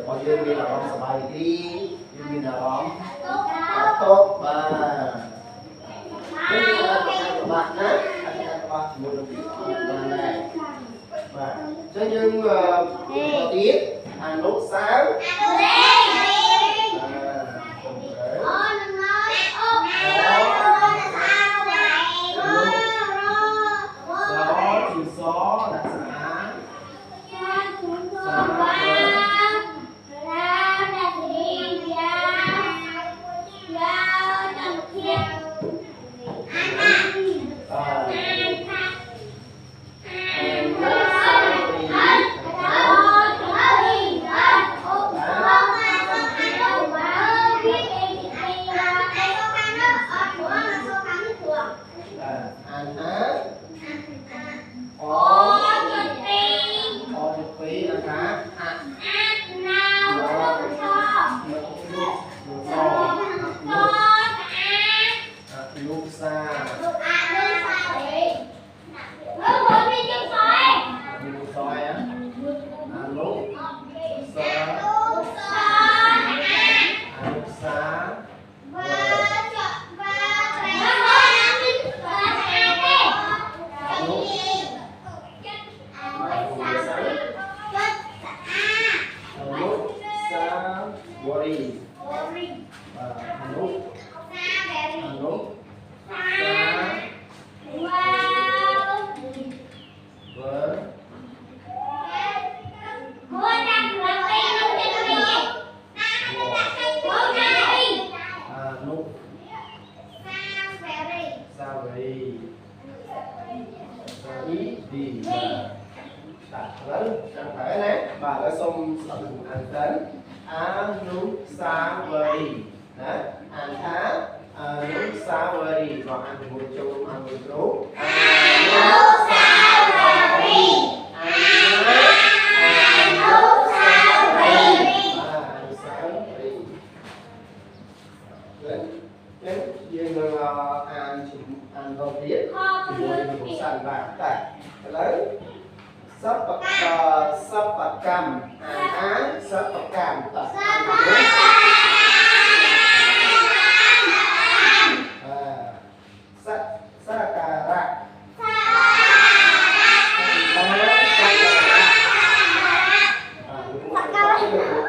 របស់យើងមានអារម្មណ៍សប្បាយរីកយើងមានអារម្មណ៍tốtបាទនេះគឺការបាក់ណាការបាក់ជាមួយនឹងពីបានដែរបាទអញ្ចឹងយើងទៀតអនុសាវរីយ៍បាទឥឡូវសូមស្ដាប់អានទៅអនុសាវរីយ៍ណាអានថាអនុសាវរីយ៍ក៏អានជាមួយចូលអានមួយគ្រូអនុសាវរីយ៍អនុសាវរីយ៍អនុសាវរីយ៍ហ្នឹងយើងនឹងអានទៅទៀតជាមួយនឹងភាសាបាទតែឥឡូវសពកម្មអានសពកម្មត